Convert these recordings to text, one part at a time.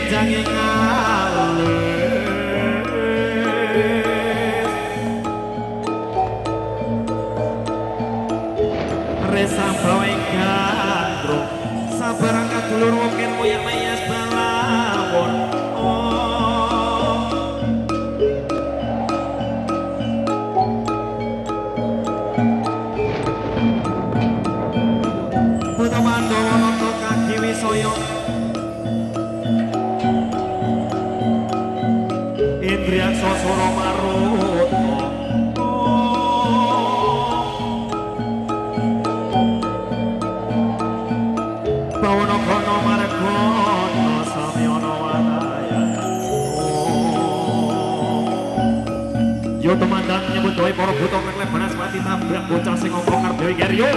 jange ngalus resa bawe gandrung sabar angkat dulur mungkin moyang mayas balawon Buta Pandawa nata kaki wisaya Indrian sosoro maruta Bawana kono margono samyana wadaya Yo temandan nyebut doa para buta ngeklep banaspati tabrak bocah sing ngomong arep dhewe yo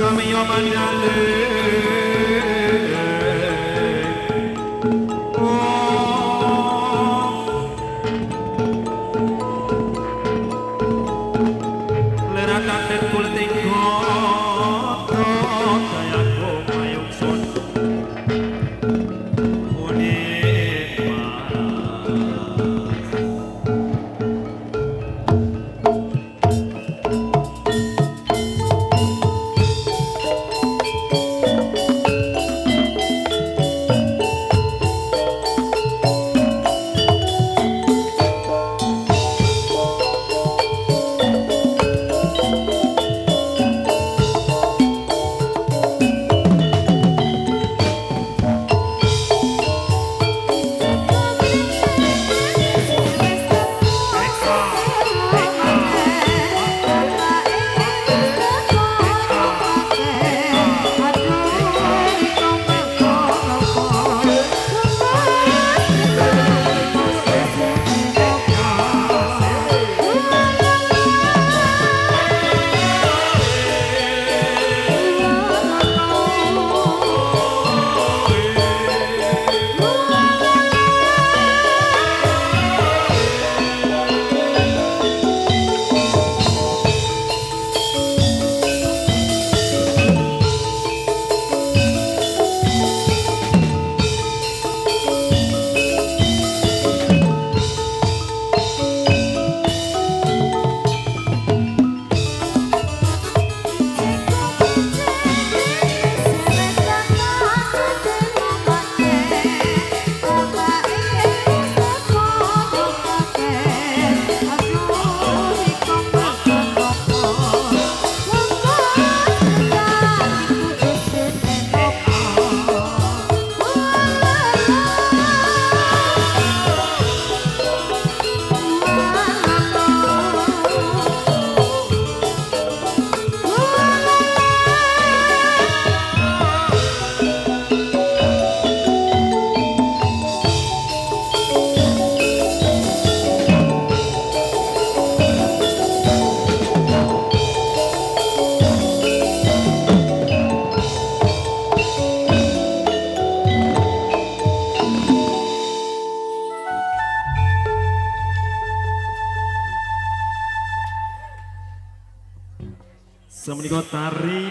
Samiyo mandale Leratan dan kuliting koto Kaya ko mayong son Unik mas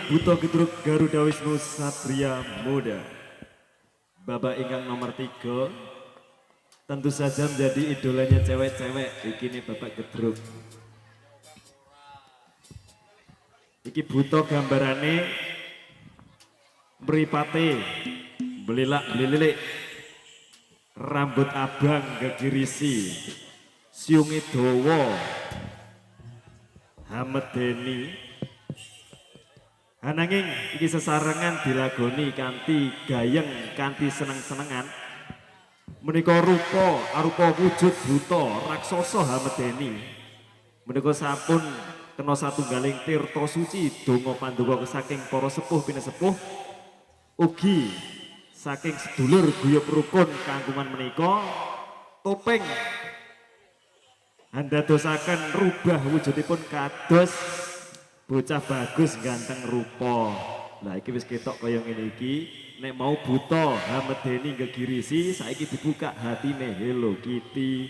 Buto Gedruk Garuda Wisnu Satria Muda. Bapak ingkang nomor 3 tentu saja menjadi idolanya cewek-cewek. Iki nih Bapak Gedruk. Iki Buto gambarane mripate belilak belilik rambut abang gegirisi siungi dawa hamedeni. Ananging iki sesarengan dilagoni kanthi gayeng kanthi seneng-senengan. Menika rupa arupa wujud buta raksasa hamedeni. Menika sampun kena satunggaling tirta suci donga pandonga saking para sepuh pinesepuh ugi saking sedulur guyub rukun kangkungan menika topeng andadosaken rubah wujudipun kados bocah bagus ganteng rupa. Lah iki wis ketok kaya ngene iki, nek mau buta hamedeni gegirisi saiki dibuka hatine Hello Kitty.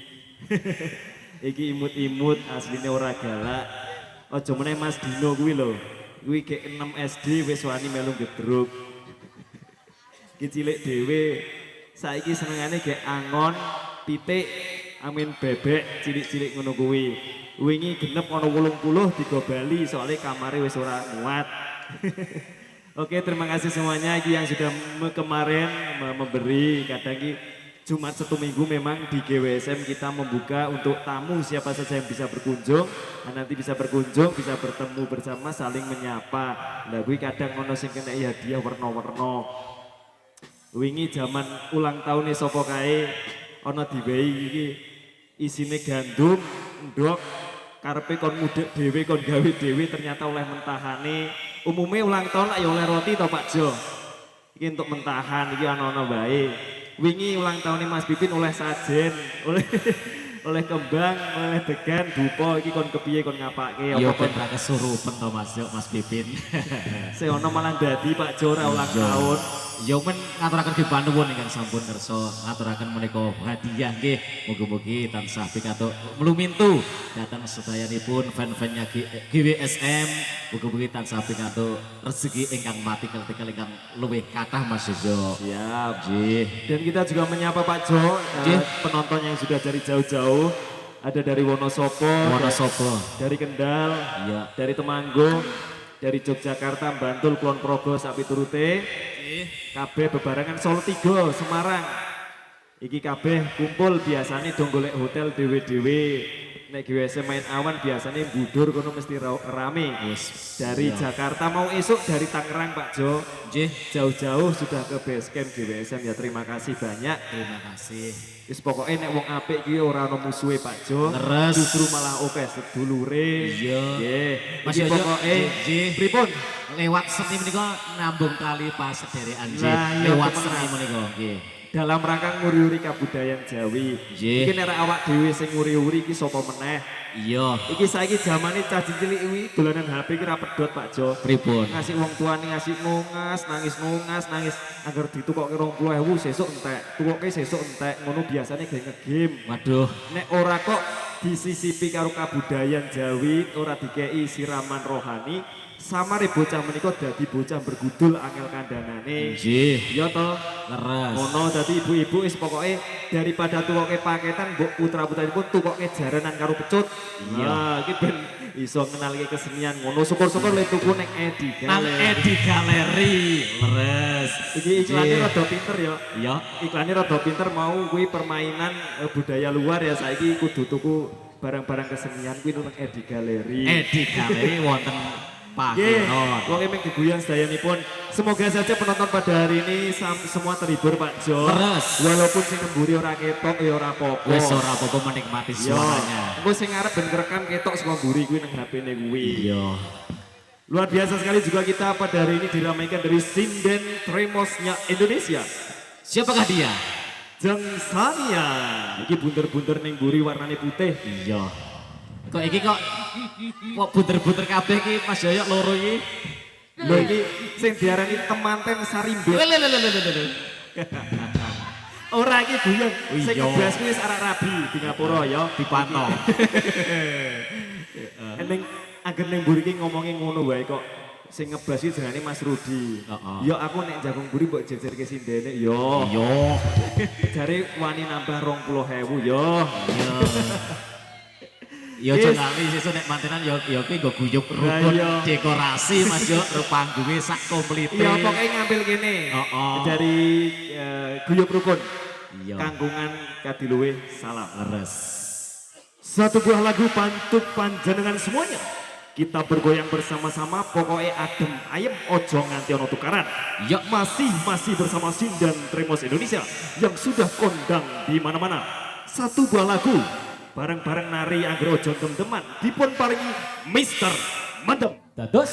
Iki imut-imut asline ora galak. Aja meneh Mas Dino kuwi lho. Kuwi gek 6 SD wis wani melu Gedruk. Iki cilik dhewe saiki senengane gek angon, pitik, amin bebek, cilik-cilik ngono kuwi. Wingi genep ana 80 digobali soalnya kamare wis ora muat. Oke, terima kasih semuanya yang sudah kemarin memberi kadang iki Jumat 1 minggu memang di GWSM kita membuka untuk tamu siapa saja yang bisa berkunjung. Nah, nanti bisa berkunjung, bisa bertemu bersama, saling menyapa. Lah kuwi kadang ono sing kena hadiah warna-warna. Wingi zaman ulang tahun sapa kae ana diwehi iki isine gandum, ndok, karepe kon mudhek dhewe kon gawe dhewe ternyata oleh mentahane. Umume ulang tahun lak ya oleh roti to Pak Jo. Iki untuk mentahan iki ana-ana bae. Wingi ulang tahun Mas Pipin oleh sajen, oleh kembang, oleh degan, dupa iki kon kepiye kon ngapake apa kon ra kesurupen to Mas Pipin. Seono malah dadi Pak Jo ora ulang tahun. Ya men ngaturaken dipanuwun ingkang sampun kersa ngaturaken menika hadiah nggih. Mugi-mugi tansah pikatuk mlumintu dhateng sedayanipun fan-fannya GWSM. Mugi-mugi tansah pikatuk rezeki ingkang matikel-tikel ingkang luwih kathah Mas Jo. Siap. Nggih. Dan kita juga menyapa Pak Jo, penonton yang sudah dari jauh-jauh. Ada dari Wonosobo, dari Kendal, iya, dari Temanggung, dari Yogyakarta, Bantul, Kulon Progo, sapi turute. Kabeh bebarengan Solo 3, Semarang. Iki kabeh kumpul biasanya dong golek hotel dewe-dewe. Nek GWSM main awan biasanya budur kono mesti rame. Dari Jakarta mau esok dari Tangerang Pak Jo. Jauh-jauh sudah ke base camp GWSM ya, terima kasih banyak. Terima kasih. Wis pokoke nek wong apik iki ora ono musuhe Pak Jo. Justru malah oke sedulure. Iya. Nggih. Mas pokoke pripun? Lewat seni menika nambung kali pas sederekan lewat seni menika nggih. Dalam rangka nguri-uri kabudayan Jawi. Iki nek awak dhewe sing nguri-uri iki sapa meneh? Iya. Iki saiki zamane cah cilik kuwi dolanan HP ki ra pedhot Pak Jo. Pripun? Ngasih wong tuane ngasih ngungas, nangis agar ditukokke 20.000 sesuk entek. Tukokke sesuk entek. Ngono biasane gawe ngegame. Waduh. Nek ora kok disisipi karo kabudayan Jawi, ora dikei siraman rohani. Samare bocah menika dadi bocah bergudul angel kandhanane. Nggih. Iya to? Leres. Ngono dadi ibu-ibu wis pokoke daripada tukoke paketan mbok putra-putranipun tukoke jaranan karo pecut. Nah, iki ben iso ngenalke kesenian ngono. Syukur-syukur le tuku ning Edi Galeri. Nang Edi Galeri. Leres. Iki iklane rada pinter ya. Iya. Iklane rada pinter mau kuwi permainan budaya luar ya saiki kudu tuku barang-barang kesenian kuwi nang Edi Galeri. Edi Galeri wonten Wong emang diguyang sedayanipun. Semoga saja penonton pada hari ini semua terhibur Pak Jo. Walaupun sing nemburi ora ketok ya ora apa-apa. Wis ora apa-apa menikmati suaranya. Engko sing arep ben kerekam ketok saka mburi kuwi nang HP-ne kuwi. Iya. Luar biasa sekali juga kita pada hari ini diramaikan dari Sinden Tremosnya Indonesia. Siapakah dia? Jeng Sania. Iki bunter-bunter ning mburi warnane putih. Iya. Kok iki kok buter-buter kabeh iki Mas Yoyok loro iki. Lho iki sing diarani temanten Sarimbet. Ora iki guyang. Sing ngebas kuwi arek rabi di Ngapura ya dipantau. Ning angger ning mburi iki ngomongi ngono wae kok sing ngebas iki jenenge Mas Rudi. Heeh. Ya aku nek Jagung Buri mbok jejerke sindene yo. Iya. Jare wani nambah 20.000 yo. Iya. Ya Yes. aja ngali sesuk nek mantenan ya kuwi nggo guyub Lah rukun iya. dekorasi Mas yo panggunge sak komplite. Ya pokoknya ngambil kene. Heeh. Dari guyub rukun. Iya. Kangkungan Kadiluwe salam. Leres. Satu buah lagu pantut panjenengan semuanya. Kita bergoyang bersama-sama, pokoknya adem ayem ojo nganti ono tukaran. Ya. Masih bersama Sindan Tremos Indonesia yang sudah kondang di mana-mana. Satu buah lagu bareng-bareng nari angger ojo dem-deman dipun paringi Mister Mendem. Dados.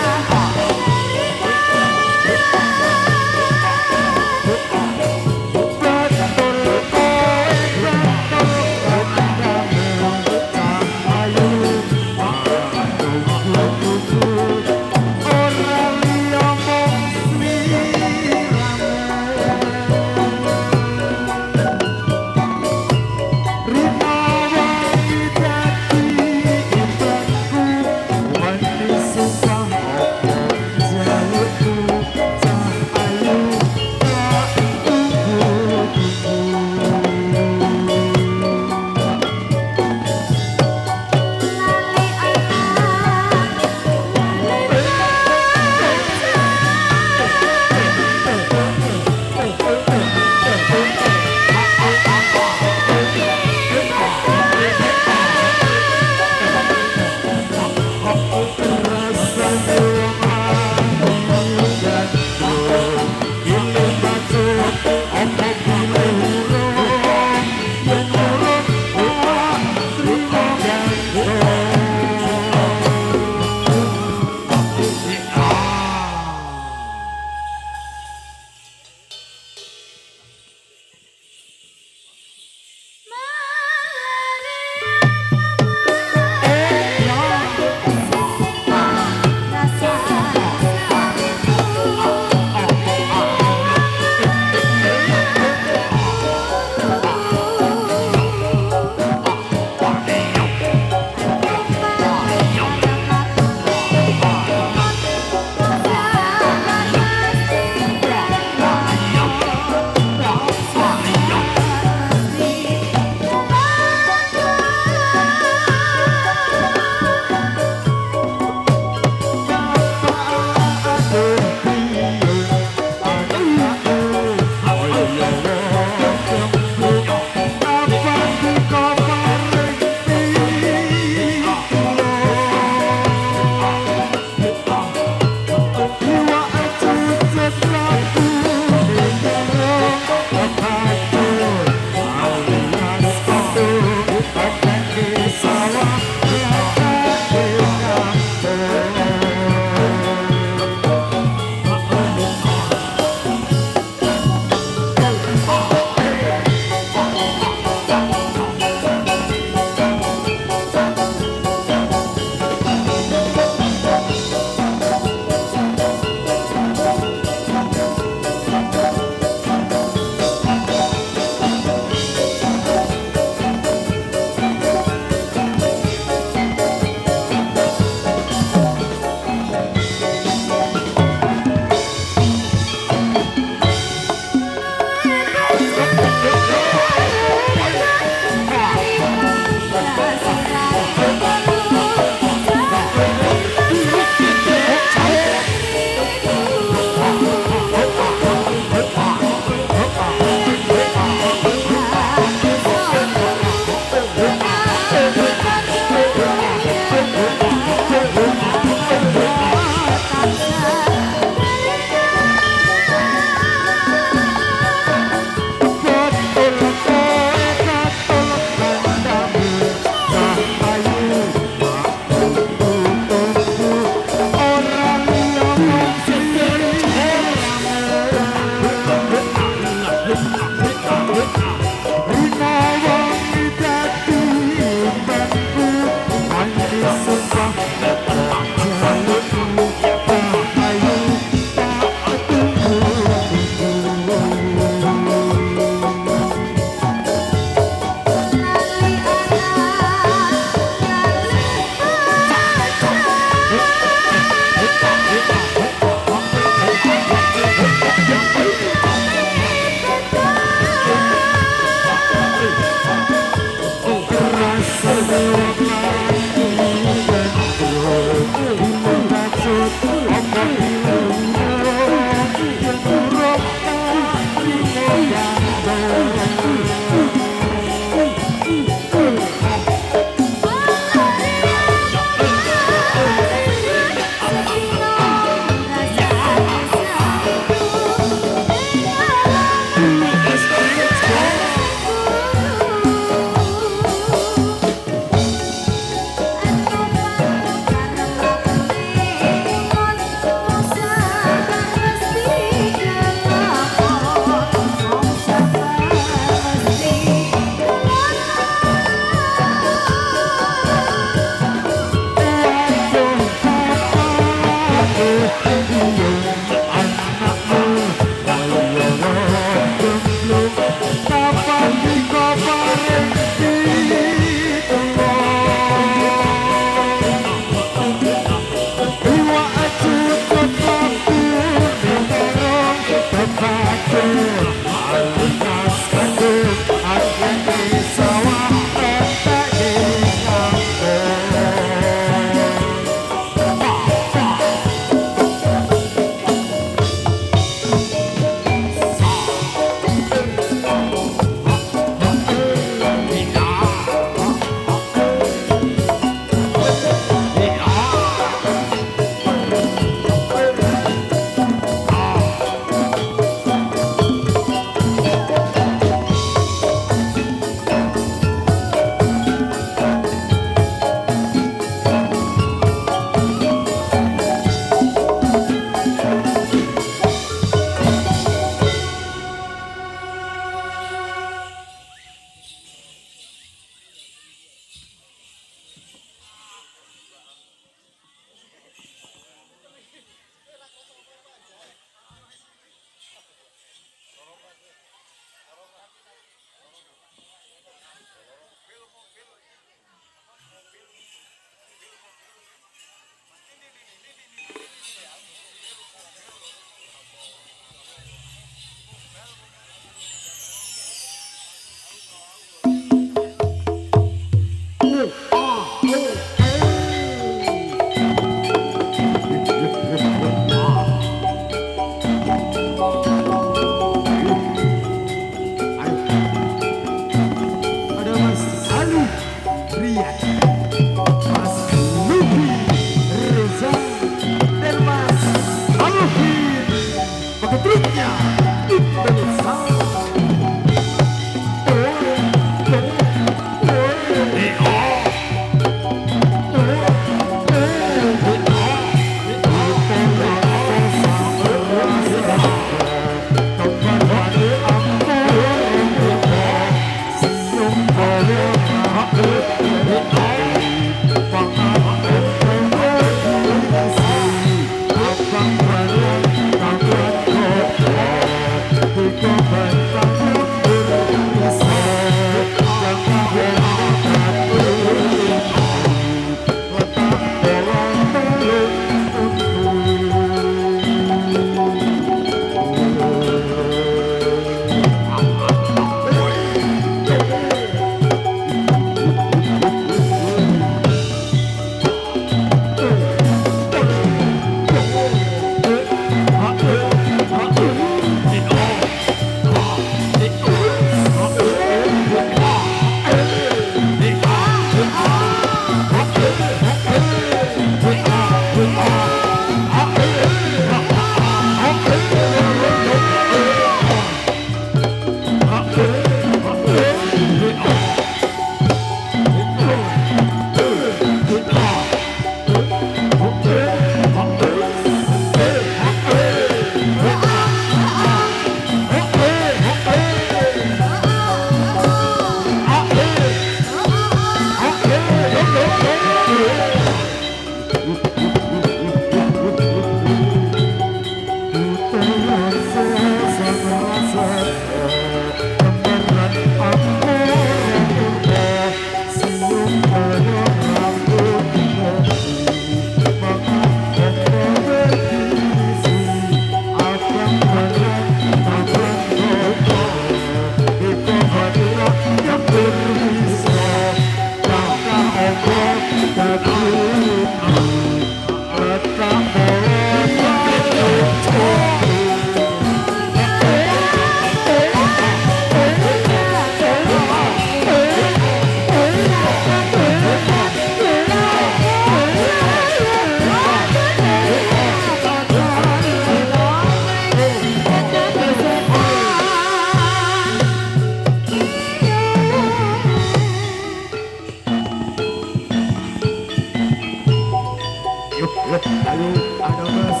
Ayo ada Mas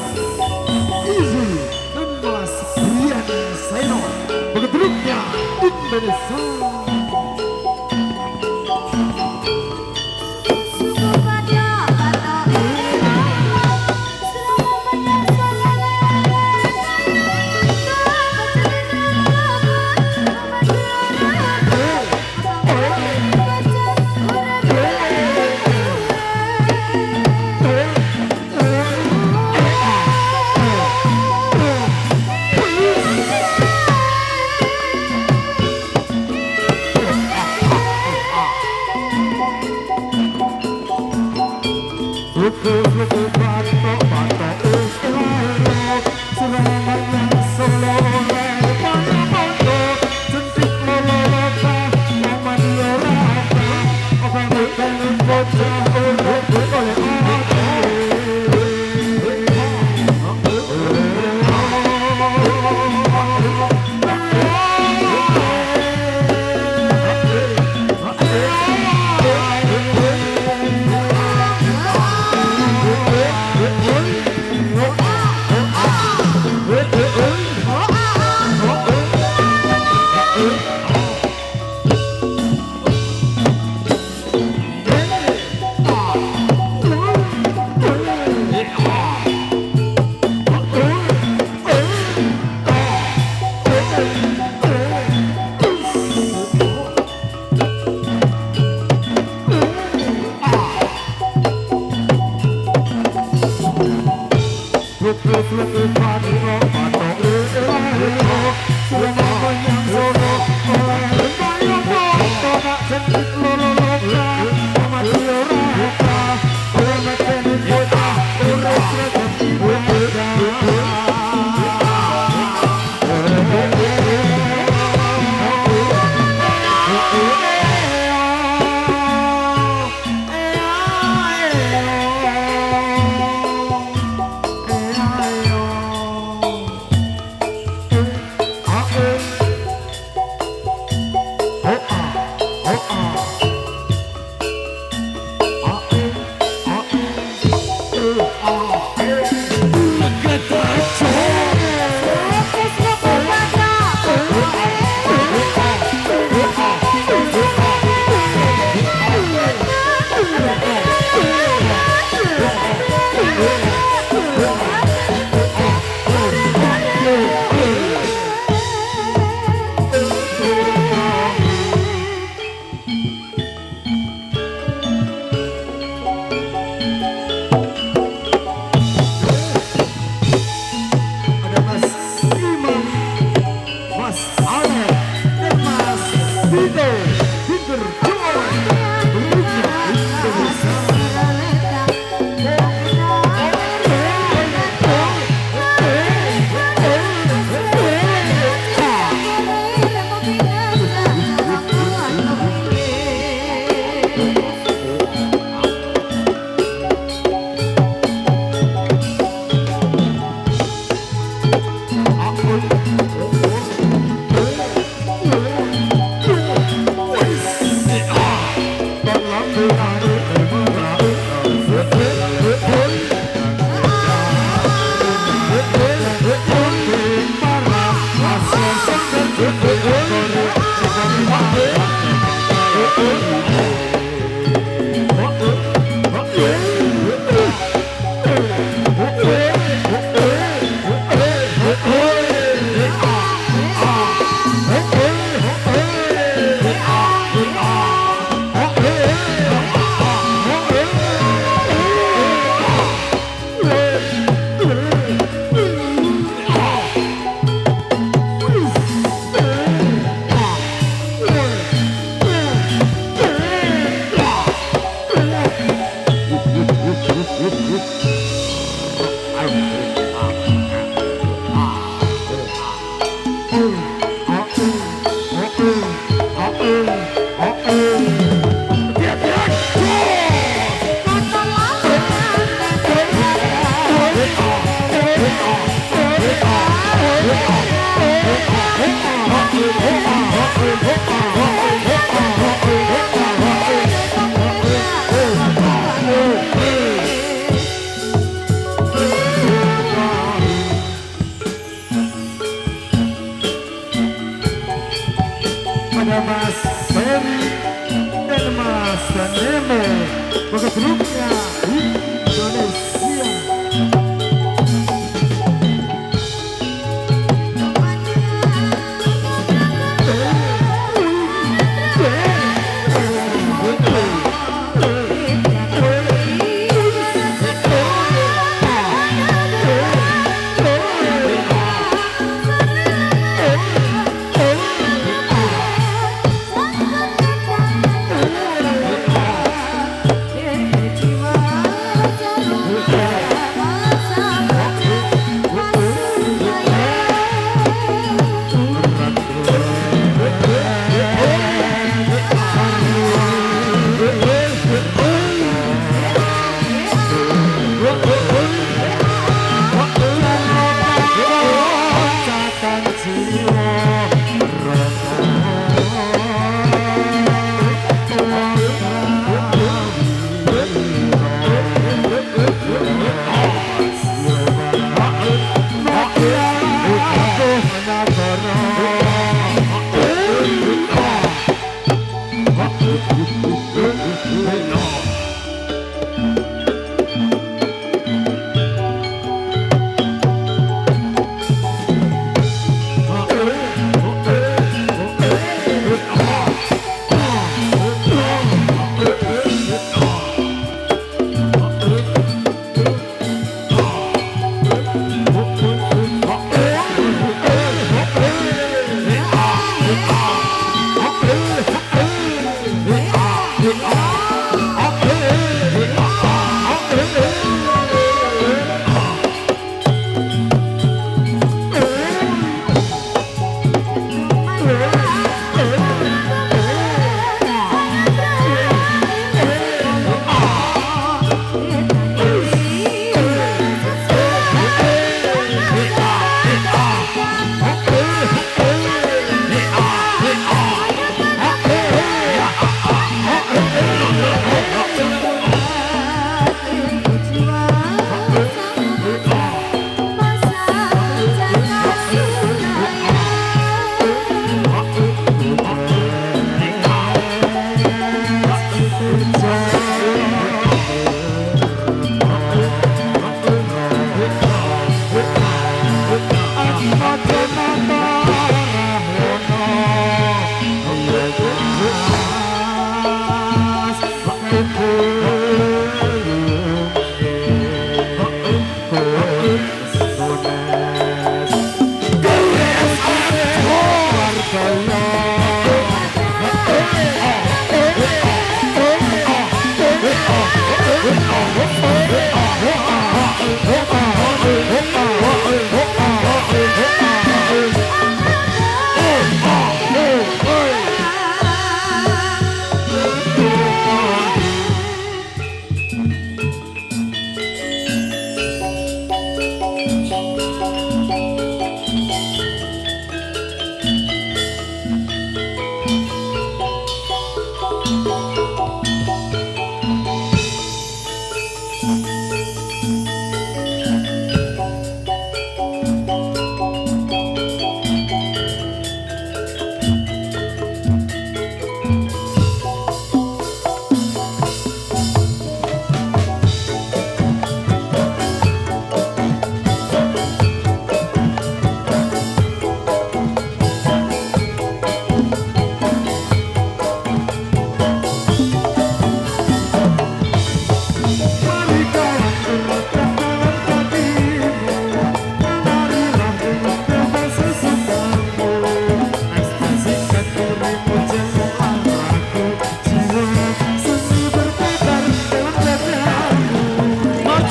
Izzy dan Mas Brian Seno bergebruknya Indonesia. Ada Mas Ferry dan Mas Danemo, maka grupnya Indonesia.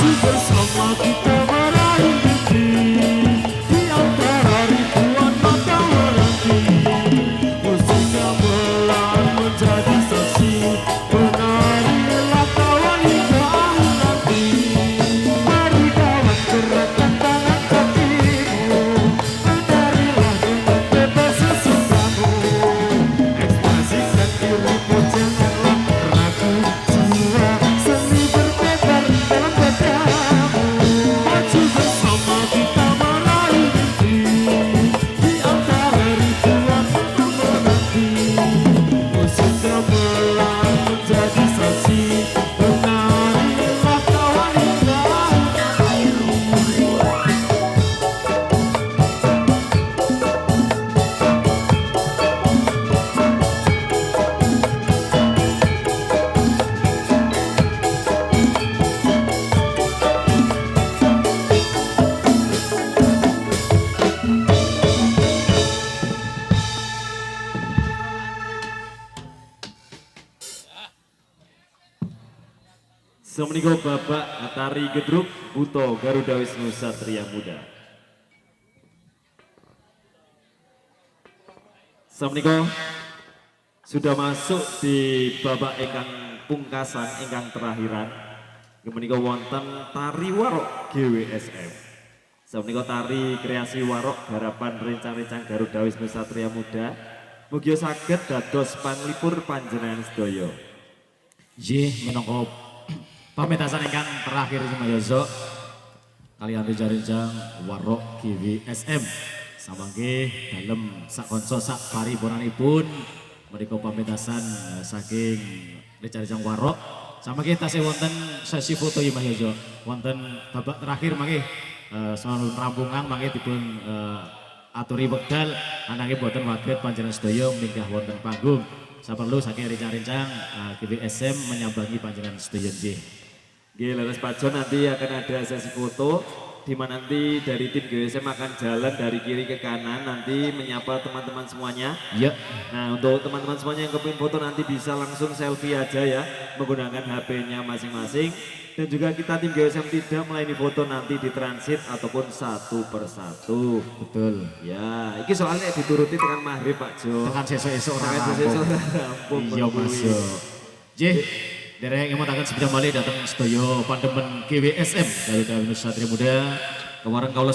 Maju bersama kita meraih mimpi di antara ribuan mata menanti. Musik gamelan menjadi saksi, menarilah kawan hingga akhir nanti. Mari kawan gerakkan tangan kakimu, menarilah dengan bebas sesukamu. Ekspresikan dirimu, janganlah ragu, jiwa seni berdebar dalam dadamu. Maju bersama kita meraih mimpi di antara ribuan mata menanti. Musik gamelan menjadi saksi, menarilah kawan hingga akhir nanti. Semenika Bapak Tari Gedruk Buto Garuda Wisnu Satria Muda. Semenika sudah masuk di babak ingkang pungkasan ingkang terakhiran. Menika wonten tari warok GWSM. Semenika tari kreasi warok garapan rencang-rencang Garuda Wisnu Satria Muda. Mugia saged dados panglipur panjenengan sedaya. Nggih menangka pamentasan ingkang terakhir Sumayoso kalian rencang-rencang warok GWSM samangke dalem sak konco sak paripurnanipun menika pamentasan saking rencang-rencang warok samangke tasih wonten sesi foto ya Mas Yoso wonten babak terakhir mangke sampun rampungan mangke dipun aturi wekdal ananging boten waget panjenengan sedaya minggah wonten panggung saperlu saking rencang-rencang GWSM menyambangi panjenengan sedaya nggih. Nggih, leres Pajon nanti akan ada sesi foto di mana nanti dari tim GWSM akan jalan dari kiri ke kanan nanti menyapa teman-teman semuanya. Iya. Nah, untuk teman-teman semuanya yang kepingin foto nanti bisa langsung selfie aja ya menggunakan HP-nya masing-masing. Dan juga kita tim GWSM tidak melayani foto nanti di transit ataupun satu persatu. Betul. Ya, ini soalnya dituruti tekan maghrib Pak Jo. Tekan sesuk-esuk ora Tekan sesuk ora rampung. Iya Mas yo. Nggih, dereng imutaken sepeda malih dateng sedaya pandemen GWSM dari Garuda Wisnu Satria Muda. Kemarin kalau